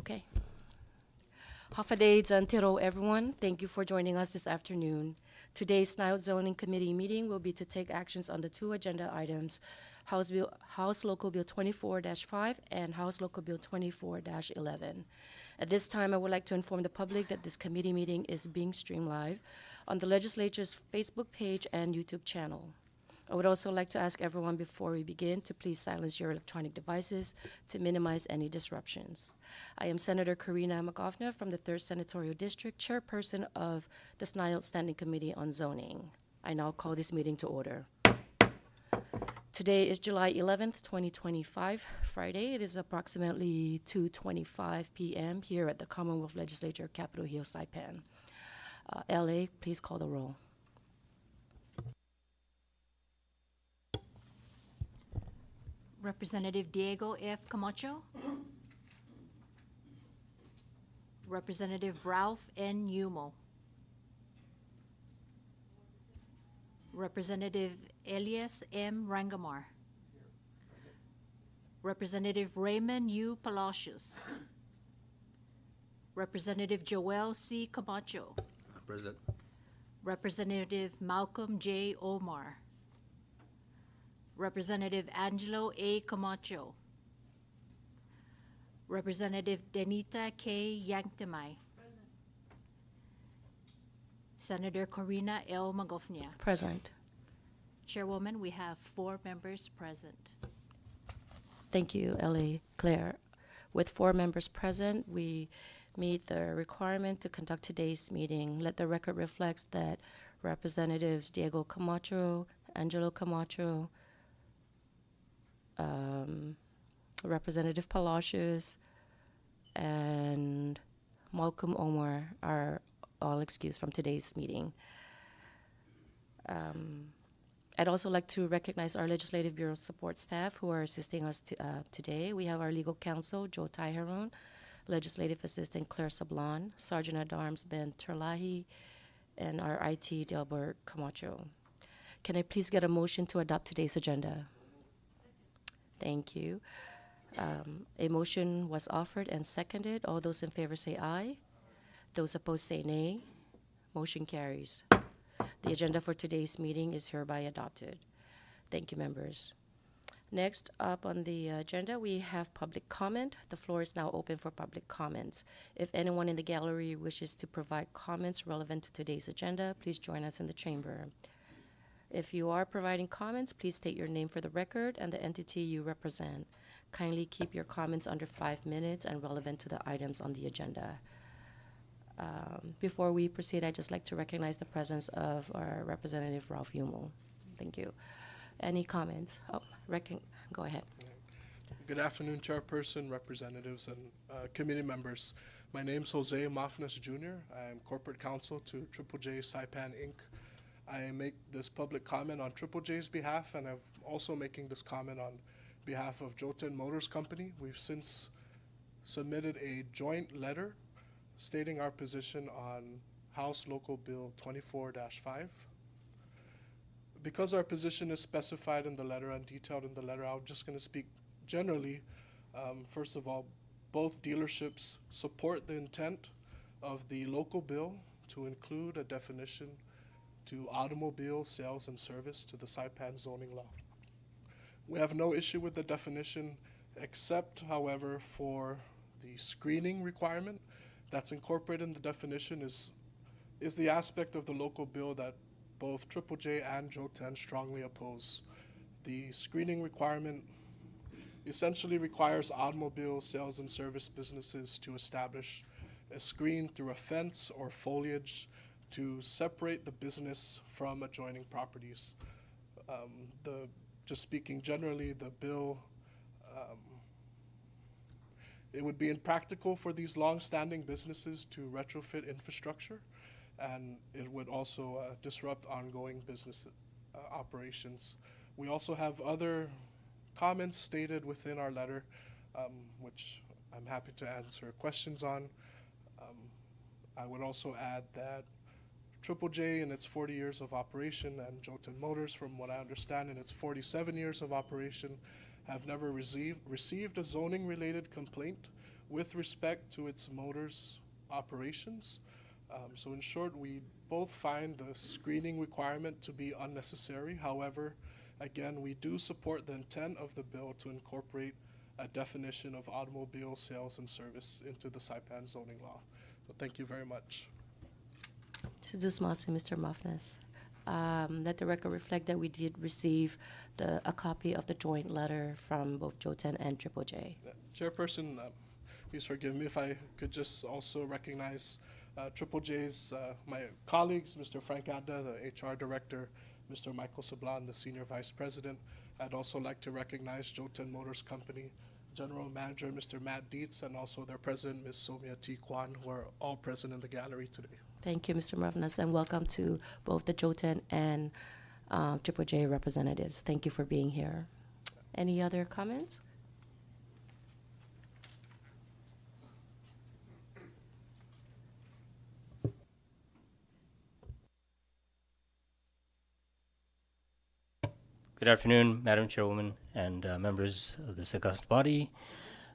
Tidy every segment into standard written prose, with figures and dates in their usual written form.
Okay. Hafaday Zantiro, everyone. Thank you for joining us this afternoon. Today's SNILD Zoning Committee meeting will be to take actions on the two agenda items, House Local Bill 24-5 and House Local Bill 24-11. At this time, I would like to inform the public that this committee meeting is being streamed live on the legislature's Facebook page and YouTube channel. I would also like to ask everyone before we begin to please silence your electronic devices to minimize any disruptions. I am Senator Karina McGoffner from the 3rd Senatorial District, chairperson of the SNILD Standing Committee on Zoning. I now call this meeting to order. Today is July 11th, 2025, Friday. It is approximately 2:25 p.m. here at the Commonwealth Legislature, Capitol Hill, Saipan. LA, please call the roll. Representative Diego F. Camacho. Representative Ralph N. Yumo. Representative Elias M. Rangamar. Representative Raymond U. Palacios. Representative Joel C. Camacho. Present. Representative Malcolm J. Omar. Representative Angelo A. Camacho. Representative Denita K. Yanktemay. Senator Corina L. Magofnia. Present. Chairwoman, we have 4 members present. Thank you, LA Claire. With 4 members present, we meet the requirement to conduct today's meeting. Let the record reflect that Representatives Diego Camacho, Angelo Camacho, Representative Palacios, and Malcolm Omar are all excused from today's meeting. I'd also like to recognize our Legislative Bureau support staff who are assisting us today. We have our legal counsel, Joe Tyheron, Legislative Assistant Claire Sablon, Sergeant at Arms Ben Terlahi, and our IT Delbert Camacho. Can I please get a motion to adopt today's agenda? Thank you. A motion was offered and seconded. All those in favor say aye. Those opposed say nay. Motion carries. The agenda for today's meeting is hereby adopted. Thank you, members. Next up on the agenda, we have public comment. The floor is now open for public comments. If anyone in the gallery wishes to provide comments relevant to today's agenda, please join us in the chamber. If you are providing comments, please state your name for the record and the entity you represent. Kindly keep your comments under 5 minutes and relevant to the items on the agenda. Before we proceed, I'd just like to recognize the presence of our Representative Ralph Yumo. Thank you. Any comments? Go ahead. Good afternoon, Chairperson, representatives, and committee members. My name is Jose Mafnes Jr. I am Corporate Counsel to Triple J Saipan, Inc. I make this public comment on Triple J's behalf, and I'm also making this comment on behalf of Joten Motors Company. We've since submitted a joint letter stating our position on House Local Bill 24-5. Because our position is specified in the letter and detailed in the letter, I'm just going to speak generally. First of all, both dealerships support the intent of the local bill to include a definition to automobile sales and service to the Saipan zoning law. We have no issue with the definition, except, however, for the screening requirement that's incorporated in the definition is the aspect of the local bill that both Triple J and Joten strongly oppose. The screening requirement essentially requires automobile sales and service businesses to establish a screen through a fence or foliage to separate the business from adjoining properties. Just speaking generally, the bill, it would be impractical for these long-standing businesses to retrofit infrastructure, and it would also disrupt ongoing business operations. We also have other comments stated within our letter, which I'm happy to answer questions on. I would also add that Triple J in its 40 years of operation and Joten Motors, from what I understand, in its 47 years of operation, have never received a zoning-related complaint with respect to its motors operations. So in short, we both find the screening requirement to be unnecessary. However, again, we do support the intent of the bill to incorporate a definition of automobile sales and service into the Saipan zoning law. So thank you very much. Mr. Mafnes. Let the record reflect that we did receive a copy of the joint letter from both Joten and Triple J. Chairperson, please forgive me if I could just also recognize Triple J's, my colleagues, Mr. Frank Adda, the HR Director, Mr. Michael Sablan, the Senior Vice President. I'd also like to recognize Joten Motors Company General Manager, Mr. Matt Dietz, and also their President, Ms. Somia T. Kwan, who are all present in the gallery today. Thank you, Mr. Mafnes, and welcome to both the Joten and Triple J representatives. Thank you for being here. Any other comments? Good afternoon, Madam Chairwoman and members of this august body.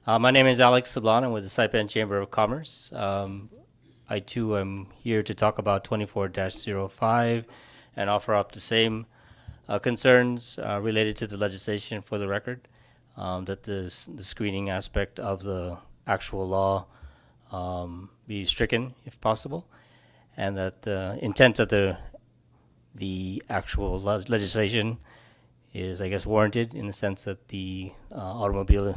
My name is Alex Sablan. I'm with the Saipan Chamber of Commerce. I too am here to talk about 24-05 and offer up the same concerns related to the legislation for the record, that the screening aspect of the actual law be stricken if possible, and that the intent of the actual legislation is, I guess, warranted in the sense that the automobile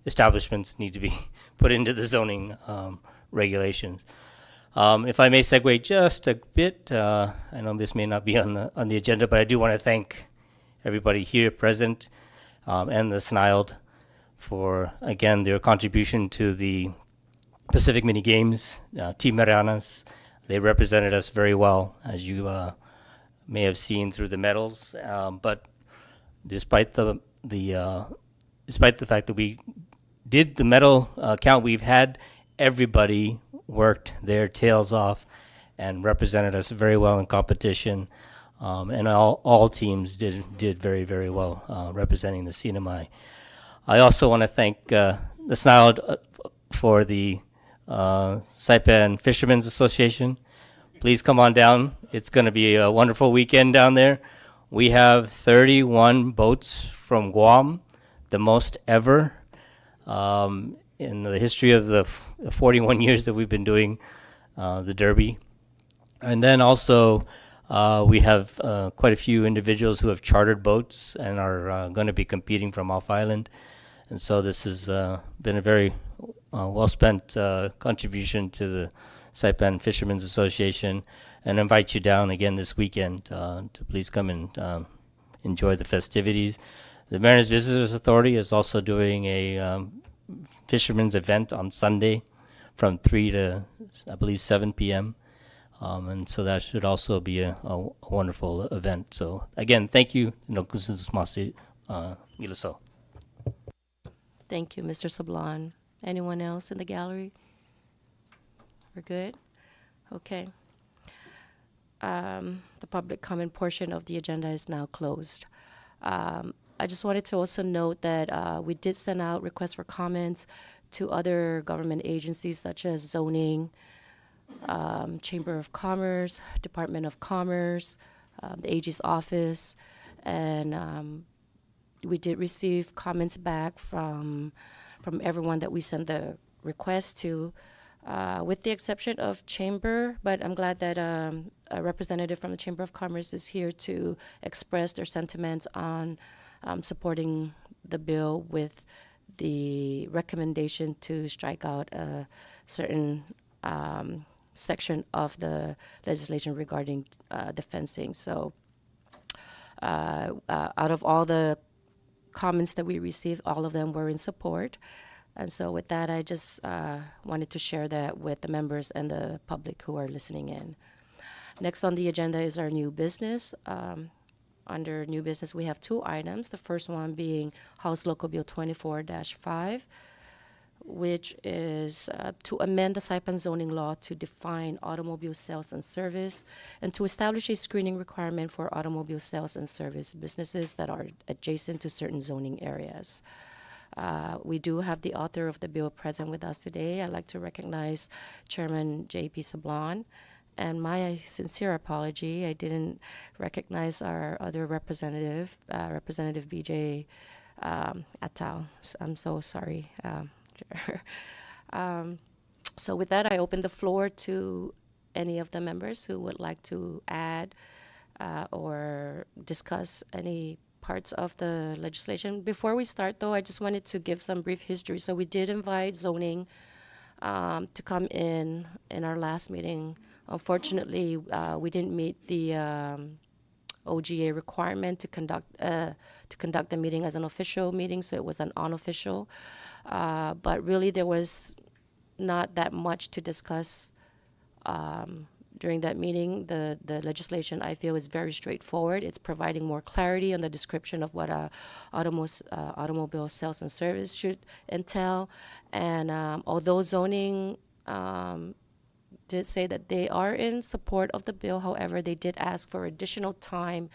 establishments need to be put into the zoning regulations. If I may segue just a bit, I know this may not be on the agenda, but I do want to thank everybody here present and the SNILD for, again, their contribution to the Pacific Mini Games. Team Marianas, they represented us very well, as you may have seen through the medals, but despite the fact that we did the medal count we've had, everybody worked their tails off and represented us very well in competition, and all teams did very, very well representing the CNMI. I also want to thank the SNILD for the Saipan Fishermen's Association. Please come on down. It's going to be a wonderful weekend down there. We have 31 boats from Guam, the most ever in the history of the 41 years that we've been doing the Derby. And then also we have quite a few individuals who have chartered boats and are going to be competing from off island. And so this has been a very well-spent contribution to the Saipan Fishermen's Association, and invite you down again this weekend to please come and enjoy the festivities. The Mariners Visitors Authority is also doing a fisherman's event on Sunday from 3 to, I believe, 7 p.m. And so that should also be a wonderful event. So again, thank you. Thank you, Mr. Sablan. Anyone else in the gallery? We're good? Okay. The public comment portion of the agenda is now closed. I just wanted to also note that we did send out requests for comments to other government agencies such as zoning, Chamber of Commerce, Department of Commerce, the AG's office, and we did receive comments back from everyone that we sent the request to, with the exception of Chamber, but I'm glad that a representative from the Chamber of Commerce is here to express their sentiments on supporting the bill with the recommendation to strike out a certain section of the legislation regarding the fencing. So out of all the comments that we received, all of them were in support. And so with that, I just wanted to share that with the members and the public who are listening in. Next on the agenda is our new business. Under new business, we have two items. The first one being House Local Bill 24-5, which is to amend the Saipan zoning law to define automobile sales and service and to establish a screening requirement for automobile sales and service businesses that are adjacent to certain zoning areas. We do have the author of the bill present with us today. I'd like to recognize Chairman J.P. Sablon. And my sincere apology, I didn't recognize our other representative, Representative B.J. Attal. I'm so sorry. So with that, I open the floor to any of the members who would like to add or discuss any parts of the legislation. Before we start, though, I just wanted to give some brief history. So we did invite zoning to come in our last meeting. Unfortunately, we didn't meet the OGA requirement to conduct the meeting as an official meeting, so it was an unofficial. But really, there was not that much to discuss during that meeting. The legislation, I feel, is very straightforward. It's providing more clarity on the description of what automobile sales and service should entail. And although zoning did say that they are in support of the bill, however, they did ask for additional time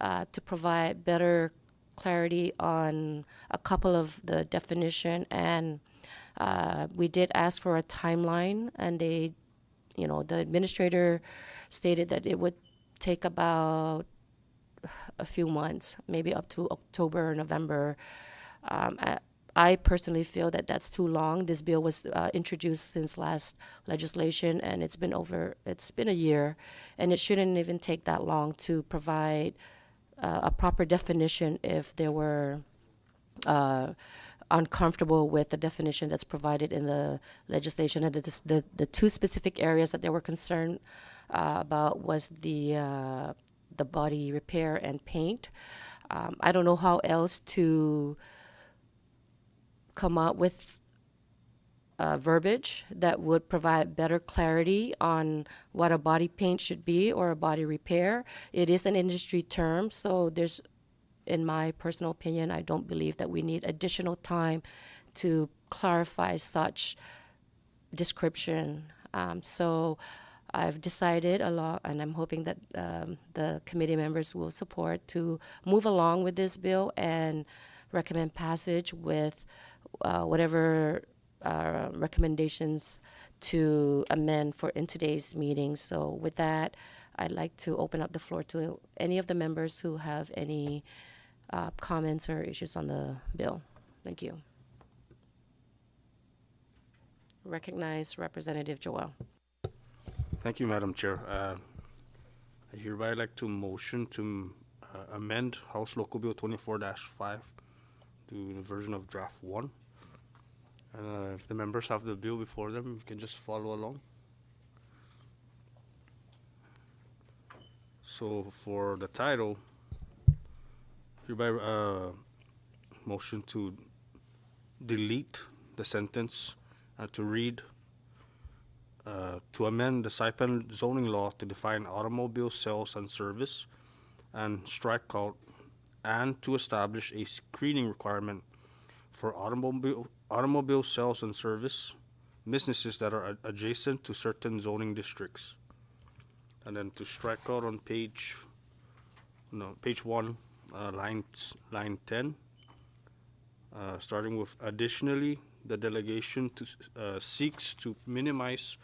to provide better clarity on a couple of the definition. And we did ask for a timeline, and the administrator stated that it would take about a few months, maybe up to October or November. I personally feel that that's too long. This bill was introduced since last legislation, and it's been a year, and it shouldn't even take that long to provide a proper definition if there were uncomfortable with the definition that's provided in the legislation. And the two specific areas that they were concerned about was the body repair and paint. I don't know how else to come up with verbiage that would provide better clarity on what a body paint should be or a body repair. It is an industry term, so in my personal opinion, I don't believe that we need additional time to clarify such description. So I've decided a lot, and I'm hoping that the committee members will support to move along with this bill and recommend passage with whatever recommendations to amend in today's meeting. So with that, I'd like to open up the floor to any of the members who have any comments or issues on the bill. Thank you. Recognize Representative Joel. Thank you, Madam Chair. I hereby like to motion to amend House Local Bill 24-5 to the version of draft 1. And if the members have the bill before them, you can just follow along. So for the title, hereby motion to delete the sentence to read to amend the Saipan zoning law to define automobile sales and service and strike out and to establish a screening requirement for automobile sales and service businesses that are adjacent to certain zoning districts. And then to strike out on page 1, line 10, starting with additionally, the delegation seeks to minimize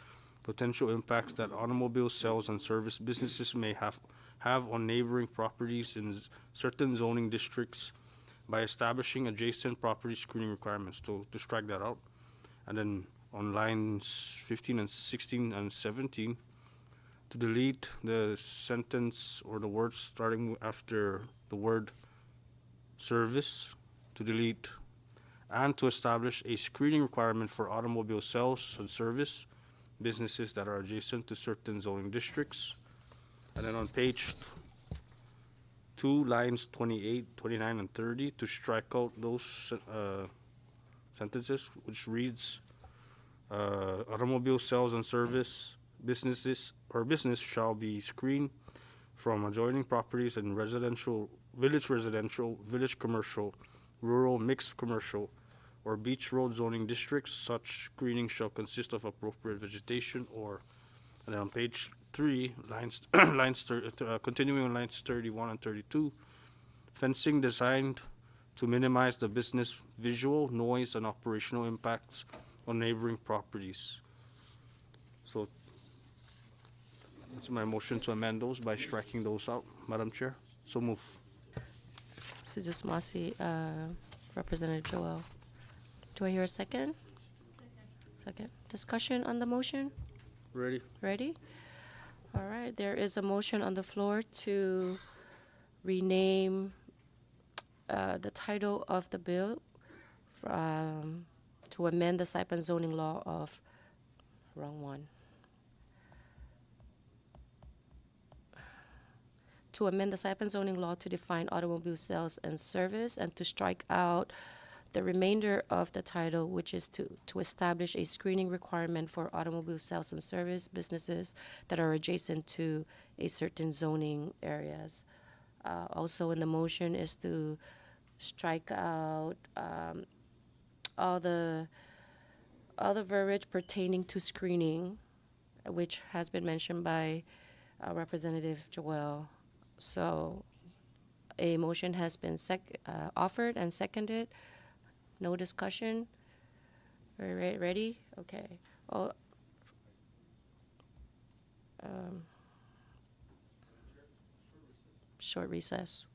potential impacts that automobile sales and service businesses may have on neighboring properties in certain zoning districts by establishing adjacent property screening requirements. To strike that out. And then on lines 15 and 16 and 17, to delete the sentence or the words starting after the word service, to delete and to establish a screening requirement for automobile sales and service businesses that are adjacent to certain zoning districts. And then on page 2, lines 28, 29, and 30, to strike out those sentences, which reads, automobile sales and service businesses or business shall be screened from adjoining properties in village commercial, rural, mixed commercial, or beach road zoning districts. Such screening shall consist of appropriate vegetation and then on page 3, continuing on lines 31 and 32, fencing designed to minimize the business visual, noise, and operational impacts on neighboring properties. So it's my motion to amend those by striking those out, Madam Chair. So move. Suzus Masi, Representative Joel. Do I hear a second? Second. Discussion on the motion? Ready? Ready? All right, there is a motion on the floor to rename the title of the bill to amend the Saipan zoning law of, wrong one. To amend the Saipan zoning law to define automobile sales and service and to strike out the remainder of the title, which is to establish a screening requirement for automobile sales and service businesses that are adjacent to a certain zoning areas. Also in the motion is to strike out all the verbiage pertaining to screening, which has been mentioned by Representative Joel. So a motion has been offered and seconded. No discussion? Ready? Okay. Oh, short recess.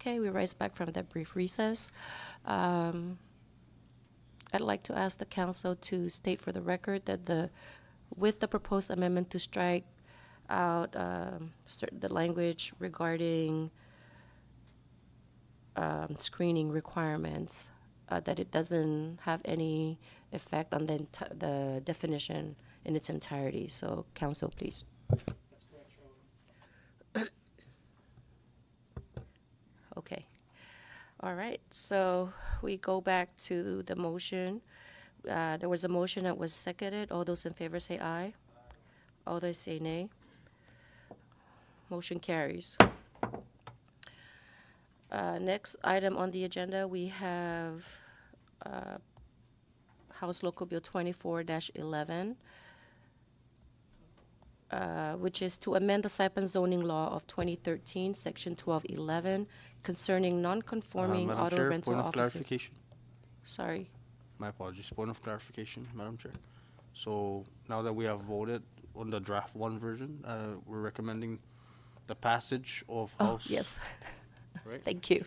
Okay, we rise back from that brief recess. I'd like to ask the council to state for the record that with the proposed amendment to strike out the language regarding screening requirements, that it doesn't have any effect on the definition in its entirety. So, council, please. Okay. All right. So we go back to the motion. There was a motion that was seconded. All those in favor say aye. All those say nay. Motion carries. Next item on the agenda, we have House Local Bill 24-11. which is to amend the Saipan zoning law of 2013, Section 1211, concerning non-conforming Madam auto Chair, rental point of offices. clarification. Sorry. My apologies. Point of clarification, Madam Chair. So now that we have voted on the draft one version, we're recommending the passage of Oh, House. yes. Right? Thank you.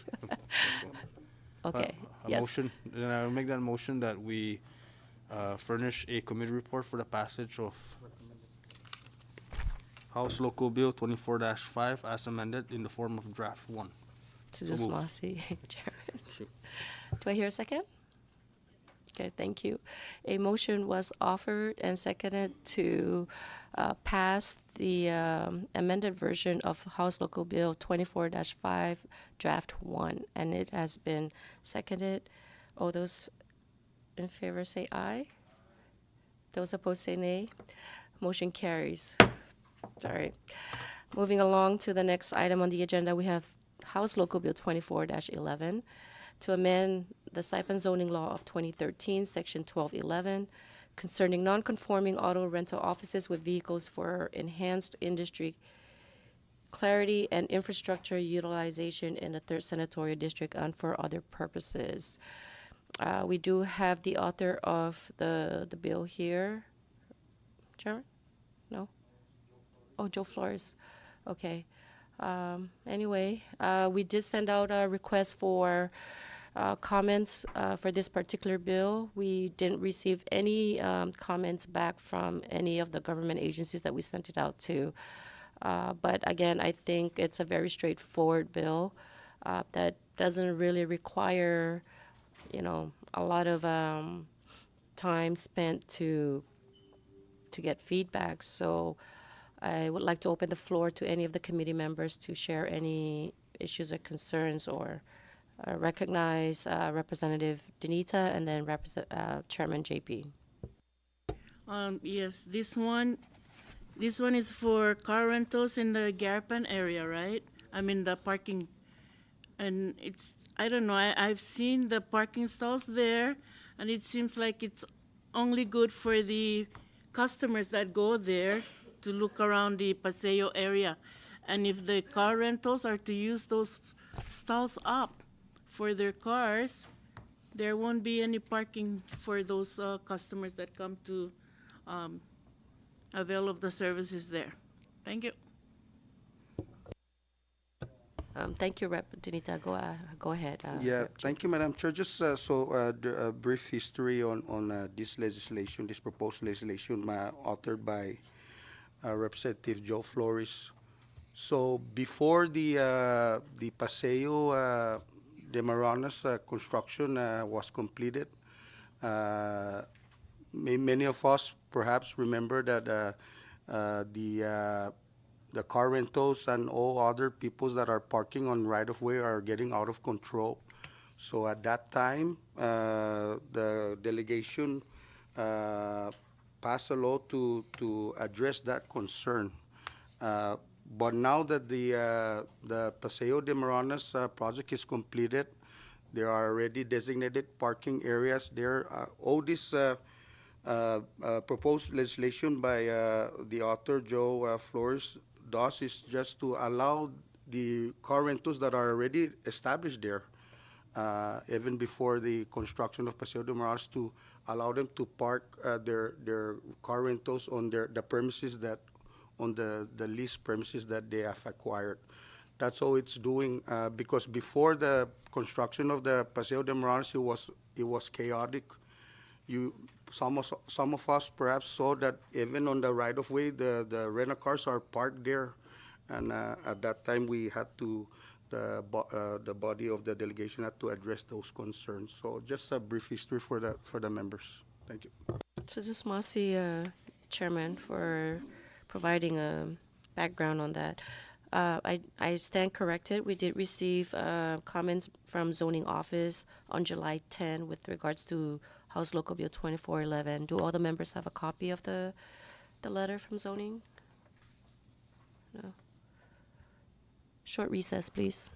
Okay, A yes. motion, then I'll make that motion that we furnish a committee report for the passage of House Local Bill 24-5 as amended in the form of draft one. To So the move. Smasi, Chairman. Do I hear a second? Okay, thank you. A motion was offered and seconded to pass the amended version of House Local Bill 24-5, Draft 1, and it has been seconded. All those in favor say aye. Those opposed say nay. Motion carries. Sorry. Moving along to the next item on the agenda, we have House Local Bill 24-11 to amend the Saipan zoning law of 2013, Section 1211, concerning non-conforming auto rental offices with vehicles for enhanced industry clarity and infrastructure utilization in the 3rd Senatorial District and for other purposes. We do have the author of the bill here. Chairman? No? Oh, Joe Flores. Okay. Anyway, we did send out a request for comments for this particular bill. We didn't receive any comments back from any of the government agencies that we sent it out to. But again, I think it's a very straightforward bill that doesn't really require, a lot of time spent to get feedback. So I would like to open the floor to any of the committee members to share any issues or concerns or recognize Representative Danita and then Chairman JP. Yes, this one is for car rentals in the Garpan area, right? I mean the parking, and I don't know, I've seen the parking stalls there, and it seems like it's only good for the customers that go there to look around the Paseo area. And if the car rentals are to use those stalls up for their cars, there won't be any parking for those customers that come to avail of the services there. Thank you. Thank you, Rep. Danita. Go ahead. Yeah, Rep. thank you, Madam Chair. Just a brief history on this legislation, this proposed legislation, authored by Representative Joe Flores. So before the Paseo de Maranas construction was completed, many of us perhaps remember that the car rentals and all other peoples that are parking on right-of-way are getting out of control. So at that time, the delegation passed a law to address that concern. But now that the Paseo de Maranas project is completed, there are already designated parking areas there. All this proposed legislation by the author, Joe Flores, does is just to allow the car rentals that are already established there, even before the construction of Paseo de Maranas, to allow them to park their car rentals on the premises that, on the leased premises that they have acquired. That's all it's doing, because before the construction of the Paseo de Maranas, it was chaotic. Some of us perhaps saw that even on the right-of-way, the rental cars are parked there, and at that time we had to, the body of the delegation had to address those concerns. So just a brief history for the members. Thank you. So just Masi, Chairman, for providing a background on that. I stand corrected. We did receive comments from zoning office on July 10 with regards to House Local Bill 2411. Do all the members have a copy of the letter from zoning? No. Short recess, please.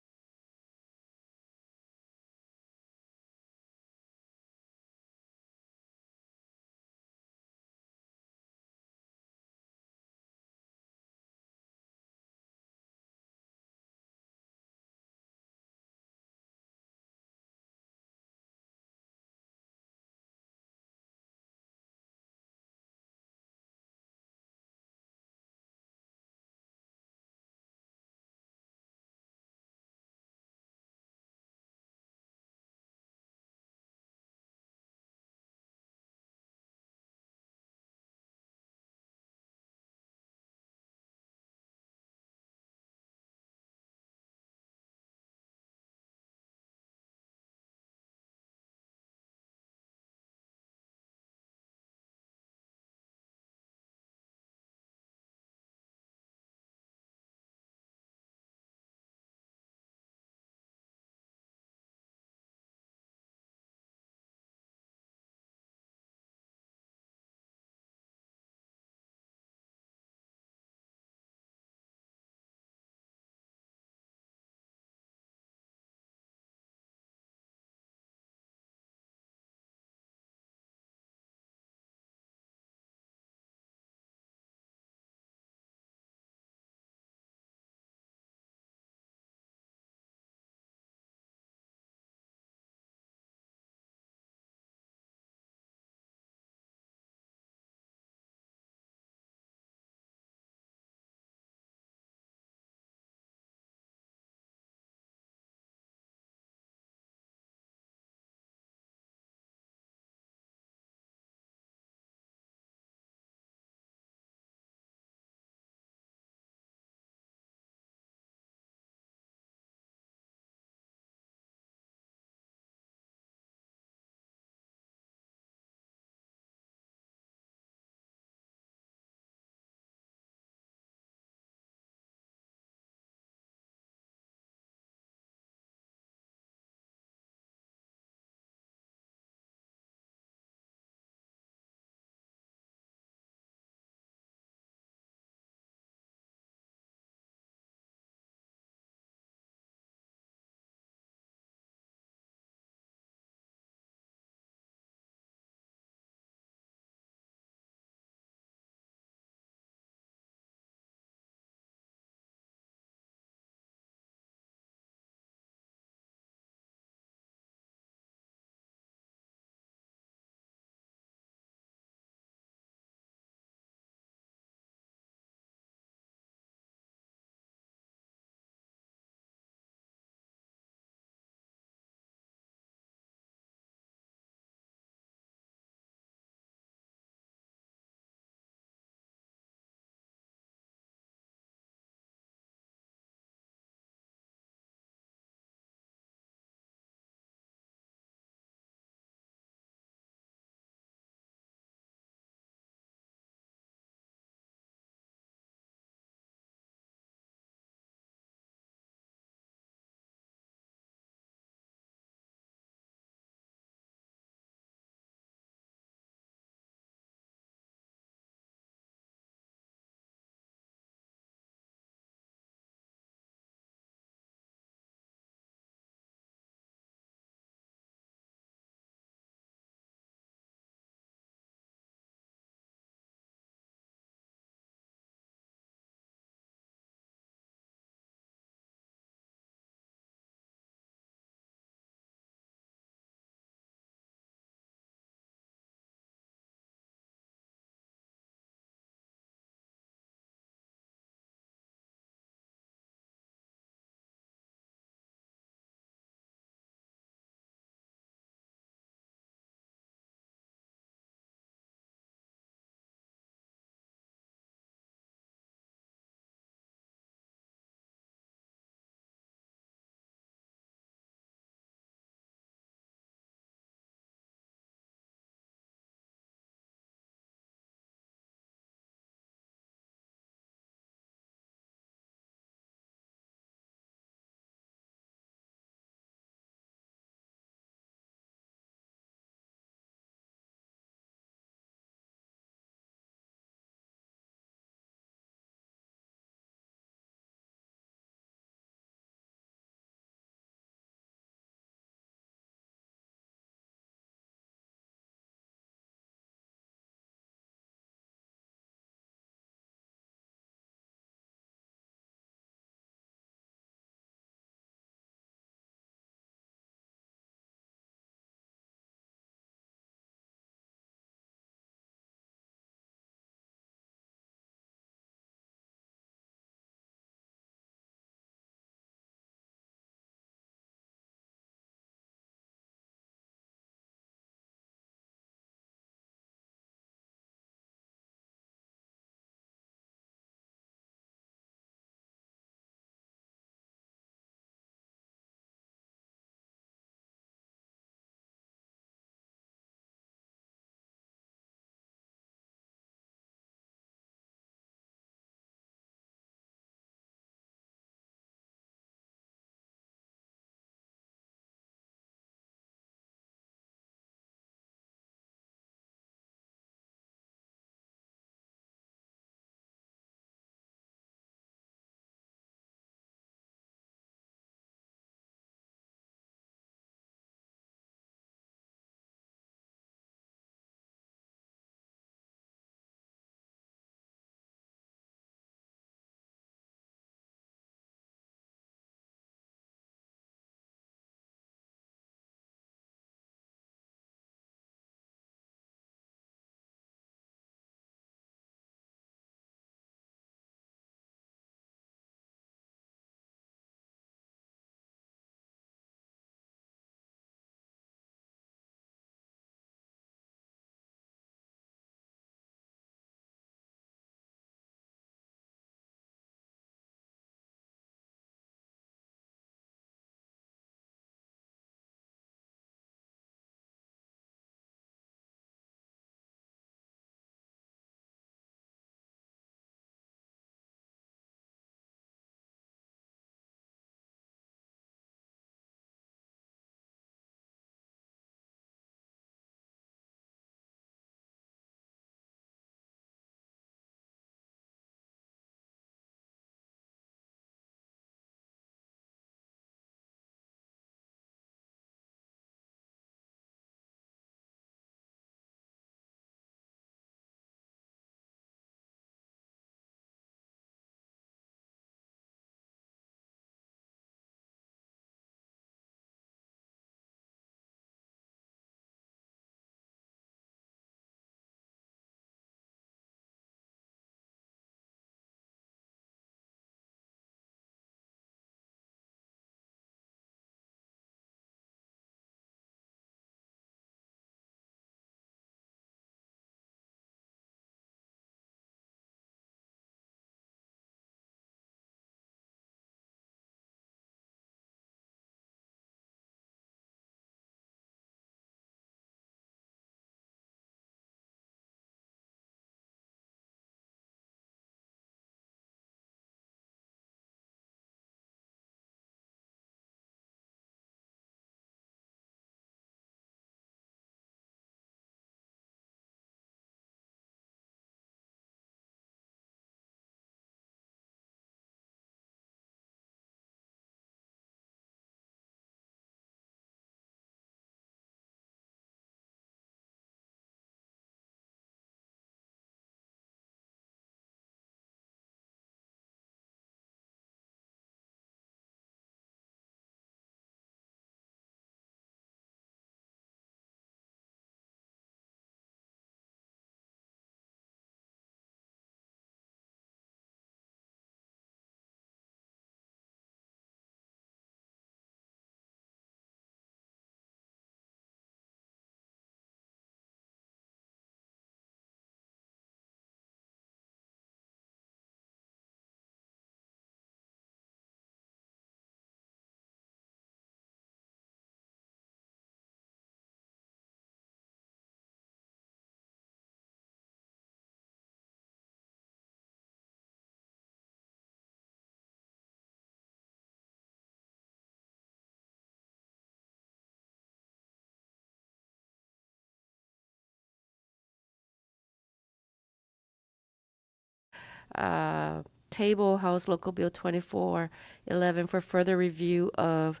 table House Local Bill 2411 for further review of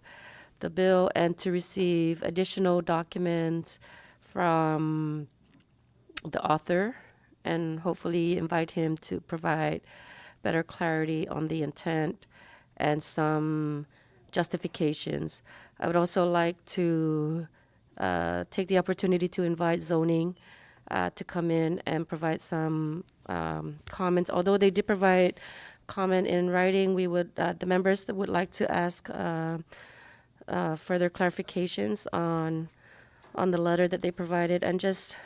the bill and to receive additional documents from the author and hopefully invite him to provide better clarity on the intent and some justifications. I would also like to take the opportunity to invite zoning to come in and provide some comments. Although they did provide comment in writing, we would the members that would like to ask further clarifications on the letter that they provided, and just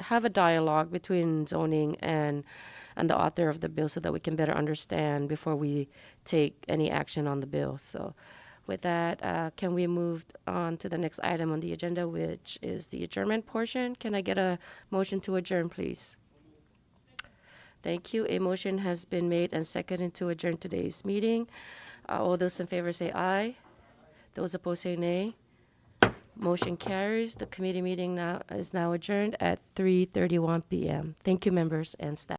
have a dialogue between zoning and the author of the bill so that we can better understand before we take any action on the bill. So with that, can we move on to the next item on the agenda, which is the adjournment portion? Can I get a motion to adjourn, please? Thank you. A motion has been made and seconded to adjourn today's meeting. All those in favor say aye. Those opposed say nay. Motion carries. The committee meeting now is adjourned at 3:31 p.m. Thank you, members and staff.